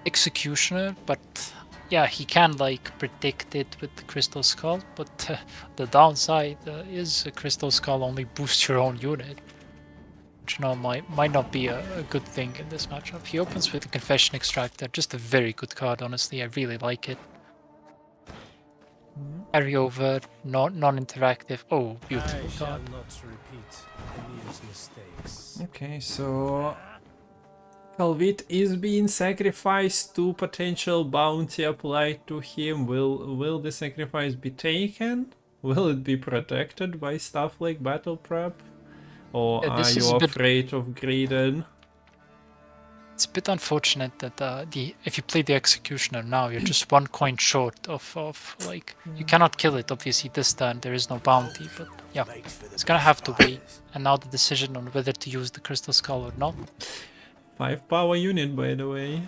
B: Executioner, but yeah, he can like predict it with the Crystal Skull, but the downside is a Crystal Skull only boosts your own unit. which might not be a good thing in this matchup. He opens with the Confession Extractor, just a very good card, honestly. I really like it. Carry over, non-interactive. Oh, beautiful card.
A: Okay, so Qualifier is being sacrificed to potential bounty applied to him. Will the sacrifice be taken? Will it be protected by stuff like battle prep? Or are you afraid of Graydon?
B: It's a bit unfortunate that if you play the Executioner now, you're just 1 coin short of like, you cannot kill it obviously this turn, there is no bounty, but yeah, it's gonna have to wait. And now the decision on whether to use the Crystal Skull or not.
A: 5 power unit, by the way.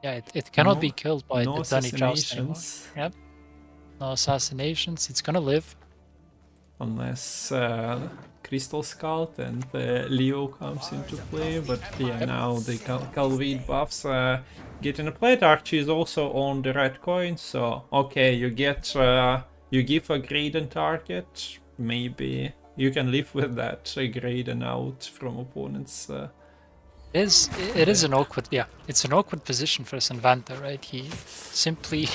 B: Yeah, it cannot be killed by
A: no
B: the Dunny Joust anymore. Yep. No assassinations, it's gonna live.
A: Unless Crystal Scout and Leo comes into play, but yeah, now the Qualifier buffs get in play. Archie is also on the red coin, so okay, you get you give a Graydon target, maybe you can live with that Graydon out from opponents.
B: It is an awkward, yeah, it's an awkward position for Sanvanta, right? He simply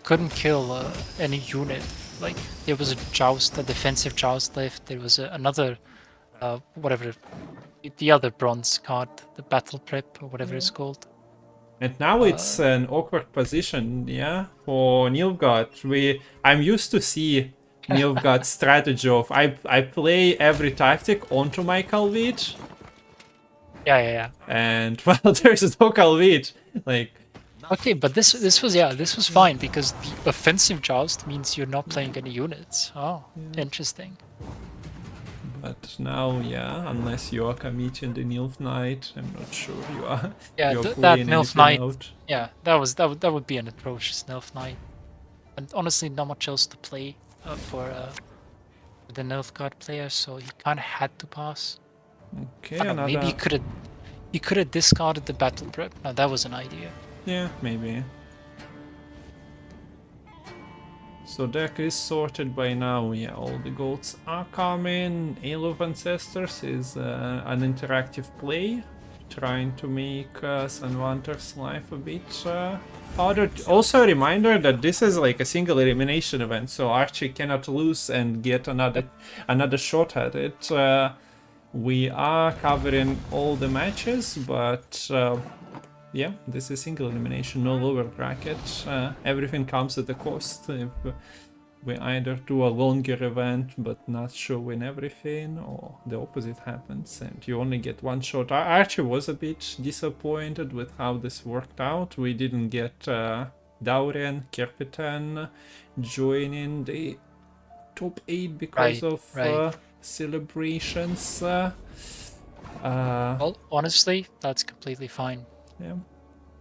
B: couldn't kill any unit. Like, there was a joust, a defensive joust left, there was another, whatever, the other bronze card, the battle prep, or whatever it's called.
A: And now it's an awkward position, yeah, for Nilfgaard. I'm used to see Nilfgaard's strategy of I play every tactic onto my Qualifier.
B: Yeah.
A: And, well, there's no Qualifier, like...
B: Okay, but this was fine because the offensive joust means you're not playing any units. Oh, interesting.
A: But now, yeah, unless you are committing the Nilf Knight, I'm not sure you are.
B: Yeah, that Nilf Knight. Out. Yeah, that would be an atrocious Nilf Knight, and honestly, not much else to play for the Nilfgaard player, so he kind of had to pass.
A: Okay,
B: maybe he could have discarded the battle prep. Now that was an idea.
A: Yeah, maybe. So deck is sorted by now, yeah, all the goats are coming. Ale of Ancestors is an interactive play, trying to make Sanvanter's life a bit harder. Also a reminder that this is like a single elimination event, so Archie cannot lose and get another shot at it. We are covering all the matches, but yeah, this is single elimination, no lower bracket. Everything comes at a cost. If we either do a longer event but not showing everything, or the opposite happens and you only get one shot. I actually was a bit disappointed with how this worked out. We didn't get Daurian, Kerpitan joining the top 8 because of celebrations.
B: Well, honestly, that's completely fine.
A: Yeah,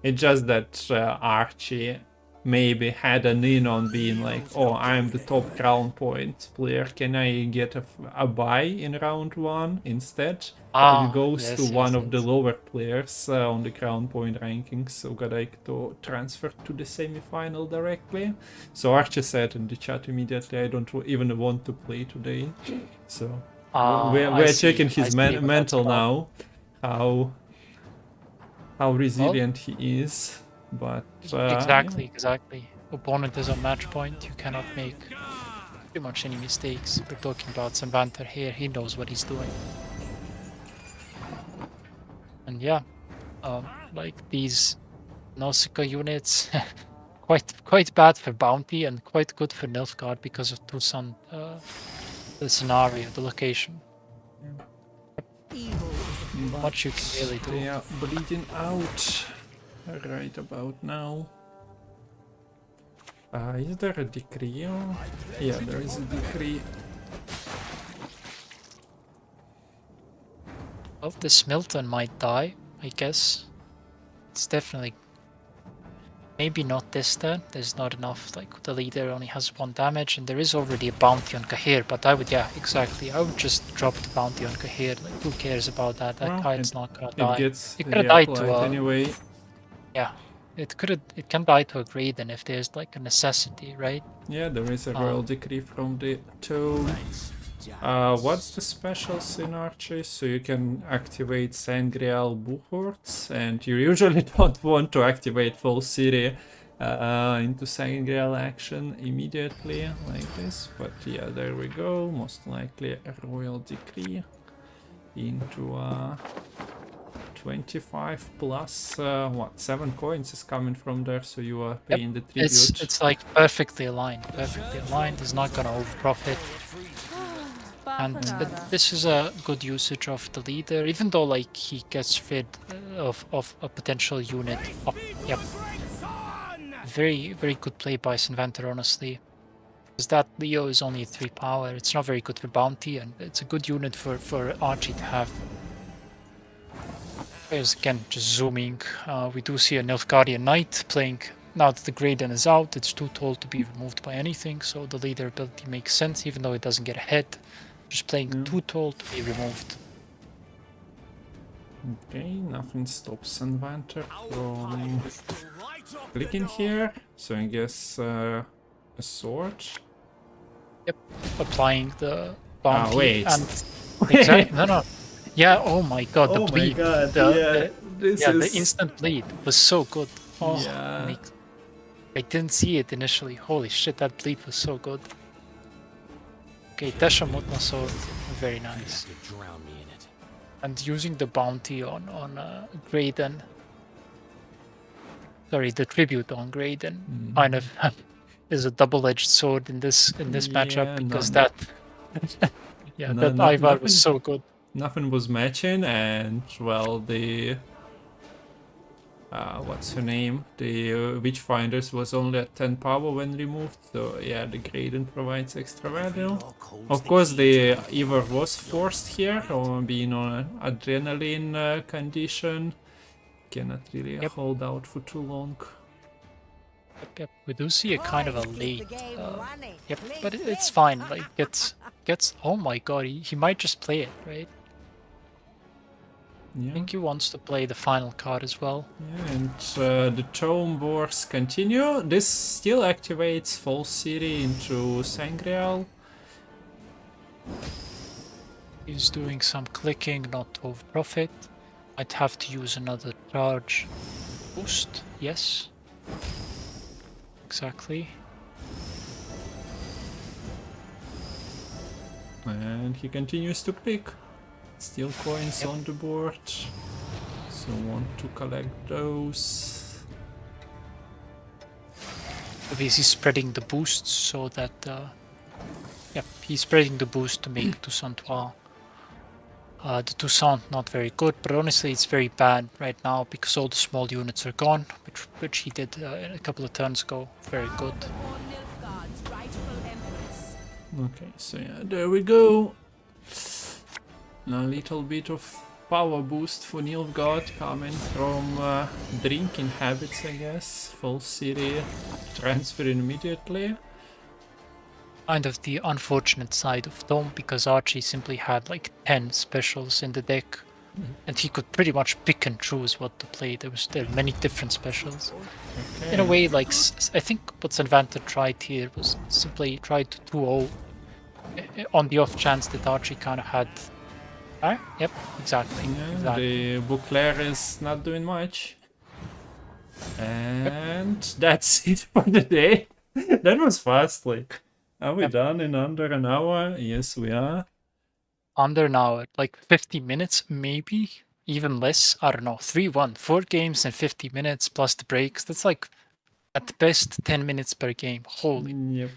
A: it's just that Archie maybe had an in on being like, oh, I'm the top crown point player, can I get a buy in round 1 instead? It goes to one of the lower players on the crown point rankings, so Gadaik transferred to the semi-final directly. So Archie said in the chat immediately, I don't even want to play today. So we're checking his mental now, how resilient he is, but
B: exactly. Opponent is on match point. You cannot make pretty much any mistakes. We're talking about Sanvanter here. He knows what he's doing, and yeah, like these Nausicaa units, quite bad for bounty and quite good for Nilfgaard because of Tucson, the scenario, the location. What you can really do.
A: They are bleeding out right about now. Is there a decree? Yeah, there is a decree.
B: Well, this Milton might die, I guess. It's definitely... Maybe not this turn. There's not enough, like, the leader only has 1 damage, and there is already a bounty on Kahir, but I would, yeah, exactly. I would just drop the bounty on Kahir. Like, who cares about that? That kite's not gonna die.
A: It
B: could have died to
A: anyway.
B: Yeah, it can die to a Graydon if there's, like, a necessity, right?
A: Yeah, there is a royal decree from the tome. What's the specials in archery? So you can activate Sangreal Bullhorns, and you usually don't want to activate Full City into Sangreal action immediately like this, but yeah, there we go. Most likely a Royal Decree into 25 plus what, 7 coins is coming from there, so you are paying the tribute.
B: It's like perfectly aligned. Is not gonna over profit. And this is a good usage of the leader, even though like he gets rid of a potential unit. Oh, yep. Very good play by Svenventer, honestly. Because that Leo is only 3 power. It's not very good for bounty, and it's a good unit for Archie to have. There's again just zooming. We do see a Nilfgaardian Knight playing. Now that the Graydon is out, it's too tall to be removed by anything, so the leader ability makes sense, even though it doesn't get ahead. Just playing too tall to be removed.
A: Okay, nothing stops Svenventer from clicking here, so I guess a sword.
B: Yep, applying the bounty.
A: Wait.
B: And exactly. No. Yeah. Oh my god, the bleed.
A: God,
B: The instant bleed was so good. Oh,
A: yeah.
B: I didn't see it initially. Holy shit, that bleed was so good. Okay, Teshamutna sword, very nice. And using the bounty on Graydon. Sorry, the tribute on Graydon kind of is a double-edged sword in this matchup, because that Ivar was so good.
A: Nothing was matching, and well, the what's her name? The Witchfinders was only at 10 power when removed, so yeah, the Graydon provides extra value. Of course, the Ivor was forced here, or being on an adrenaline condition. Cannot really hold out for too long.
B: Yep, we do see a kind of a late. But it's fine. Like gets. Oh my god, he might just play it, right?
A: Yeah.
B: I think he wants to play the final card as well.
A: Yeah, and the Tome Wars continue. This still activates Fall City into Sangreal.
B: He's doing some clicking, not to over profit. I'd have to use another charge boost. Yes. Exactly.
A: And he continues to click. Still coins on the board. So want to collect those.
B: Obviously spreading the boosts so that he's spreading the boost to make Toussaint. The Toussaint not very good, but honestly it's very bad right now because all the small units are gone, which he did a couple of turns ago. Very good.
A: Okay, so yeah, there we go. A little bit of power boost for Nilfgaard coming from drinking habits, I guess. Full City transferring immediately.
B: Kind of the unfortunate side of Dome, because Archie simply had like 10 specials in the deck, and he could pretty much pick and choose what to play. There are many different specials. Okay. In a way, like I think what Svenventer tried here was simply tried to 2-0 on the off chance that Archie kind of had. Yep, exactly.
A: Yeah,
B: exactly.
A: The Bouclair is not doing much. And that's it for the day. That was fast, like. Are we done in under an hour? Yes, we are.
B: Under an hour, like 50 minutes, maybe? Even less? I don't know. 3-1. 4 games in 50 minutes plus the breaks. That's like, at the best, 10 minutes per game. Holy.
A: Yep.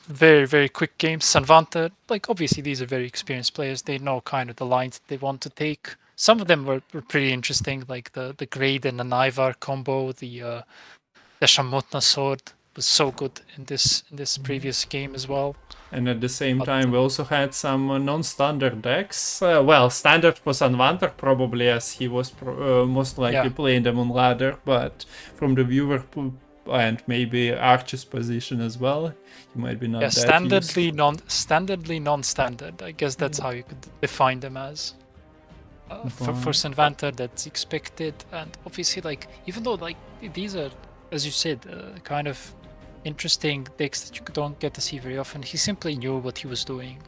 B: Very, very quick games. Svenventer, like, obviously these are very experienced players. They know kind of the lines that they want to take. Some of them were pretty interesting, like the Graydon and Ivar combo, the Shamutna sword was so good in this previous game as well.
A: And at the same time, we also had some non-standard decks. Well, standard for Svenventer probably, as he was most likely playing them on ladder, but from the viewer and maybe Archer's position as well, he might be not that
B: standardly non-standard. I guess that's how you could define them as. For Svenventer, that's expected, and obviously, like, even though like these are, as you said, kind of interesting decks that you don't get to see very often. He simply knew what he was doing,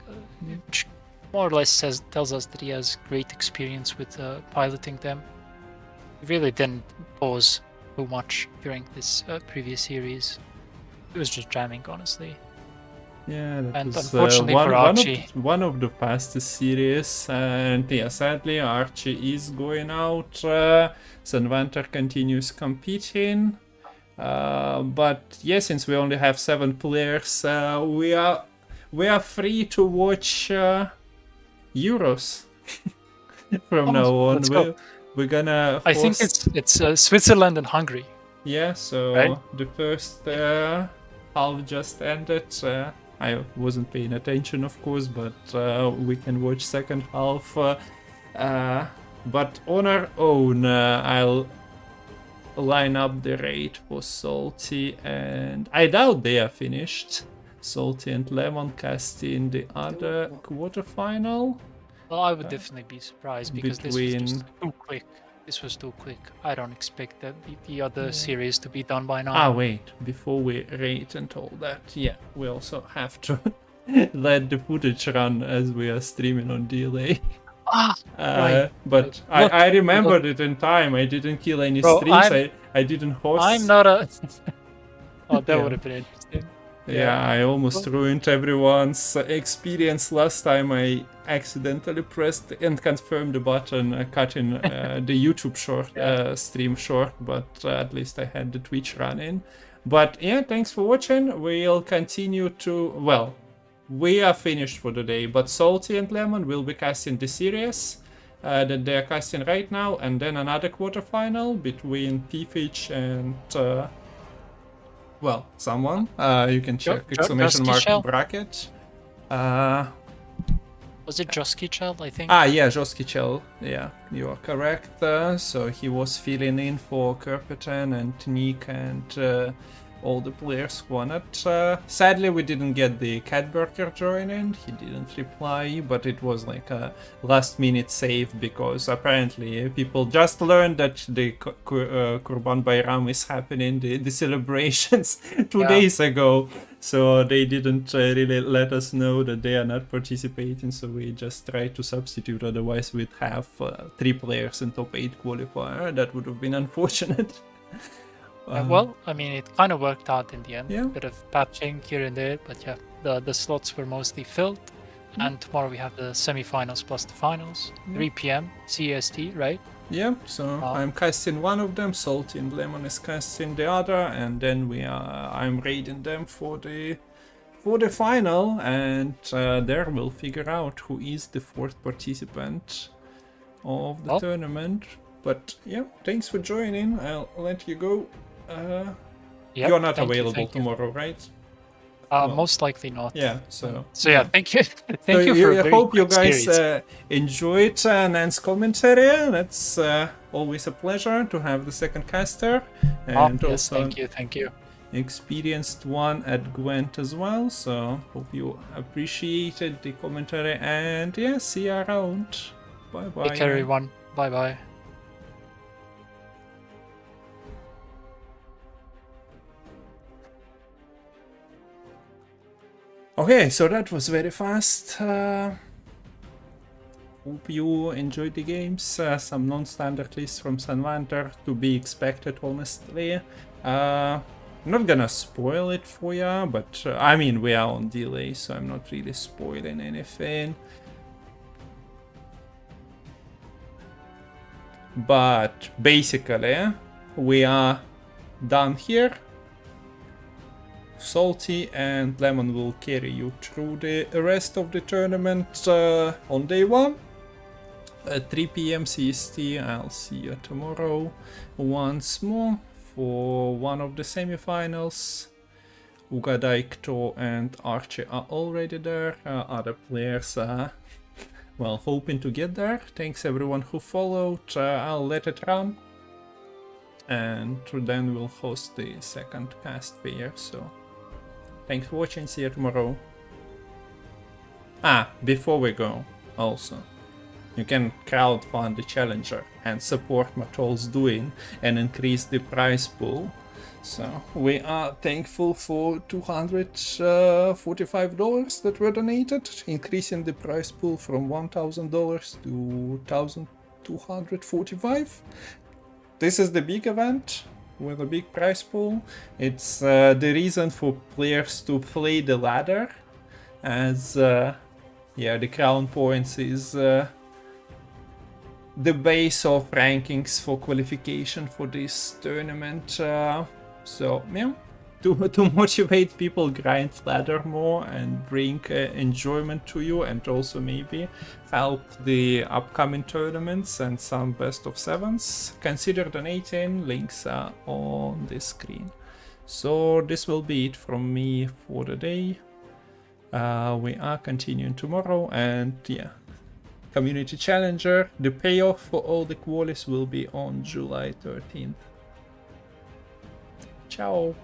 B: which more or less tells us that he has great experience with piloting them. He really didn't pause too much during this previous series. He was just jamming, honestly.
A: Yeah, that
B: And
A: was
B: unfortunately for Archie,
A: one of the fastest series, and yeah, sadly Archie is going out. Sanvanter continues competing, but yeah, since we only have 7 players, we are free to watch Euros from now on.
B: let's go.
A: We're gonna.
B: I think it's Switzerland and Hungary.
A: Yeah, so
B: right?
A: the first half just ended. I wasn't paying attention, of course, but we can watch second half. But on our own, I'll line up the raid for Salty, and I doubt they are finished. Salty and Lemon casting the other quarterfinal.
B: Well, I would definitely be surprised because this was just too quick. This was too quick. I don't expect that the other series to be done by now.
A: Ah, wait, before we rate and all that, yeah, we also have to let the footage run as we are streaming on delay.
B: Right.
A: But
B: Look,
A: I remembered it in time. I didn't kill any streams. I didn't host.
B: I'm not a... Oh, that
A: Yeah.
B: would have been interesting.
A: Yeah, I almost ruined everyone's experience last time. I accidentally pressed and confirmed the button, cutting the YouTube short stream short, but at least I had the Twitch running. But yeah, thanks for watching. We'll continue to... Well, we are finished for the day, but Salty and Lemon will be casting the series that they are casting right now, and then another quarterfinal between Pfich and... well, someone. You can check exclamation mark
B: Shell?
A: bracket.
B: Was it Joskichel, I think?
A: Yeah, Joskichel. Yeah, you are correct. So he was filling in for Kerpetan and Nick and all the players who won it. Sadly, we didn't get the Catburger joining. He didn't reply, but it was like a last-minute save because apparently people just learned that the Kurban Bayram is happening, the celebrations 2 days ago. So they didn't really let us know that they are not participating, so we just tried to substitute, otherwise we'd have 3 players in top 8 qualifier. That would have been unfortunate.
B: Well, I mean, it kind of worked out in the end.
A: Yeah.
B: Bit of patching here and there, but yeah, the slots were mostly filled. And tomorrow we have the semi-finals plus the finals, 3 p.m. CEST, right?
A: Yeah, so I'm casting one of them, Salty and Lemon is casting the other, and then I'm raiding them for the final, and there we'll figure out who is the 4th participant of the tournament. But yeah, thanks for joining. I'll let you go. You're not available tomorrow, right?
B: Most likely not.
A: Yeah, so
B: yeah, thank you. Thank you for a very
A: hope you
B: quick
A: guys
B: series.
A: enjoyed Nan's commentary. It's always a pleasure to have the second caster, and
B: yes,
A: also
B: thank you.
A: experienced one at Gwent as well. So hope you appreciated the commentary, and yeah, see you around. Bye bye.
B: Take care, everyone. Bye bye.
A: Okay, so that was very fast. Hope you enjoyed the games. Some non-standard lists from Sanvanter to be expected, honestly. Not gonna spoil it for ya, but I mean, we are on delay, so I'm not really spoiling anything. But basically, we are done here. Salty and Lemon will carry you through the rest of the tournament on day 1. At 3 p.m. CST, I'll see you tomorrow once more for one of the semifinals. Ugadaikto and Archie are already there. Other players are, well, hoping to get there. Thanks everyone who followed. I'll let it run. And then we'll host the second cast pair, so thanks for watching, see you tomorrow. Before we go, also, you can crowdfund the challenger and support Matol's doing and increase the prize pool. So we are thankful for $245 that were donated, increasing the prize pool from $1,000 to $1,245. This is the big event with a big prize pool. It's the reason for players to play the ladder, as the crown points is the base of rankings for qualification for this tournament. So yeah, to motivate people grind ladder more and bring enjoyment to you, and also maybe help the upcoming tournaments and some best of sevens, consider donating. Links are on the screen. So this will be it from me for the day. We are continuing tomorrow, and yeah, community challenger, the payoff for all the qualies will be on July 13th. Ciao.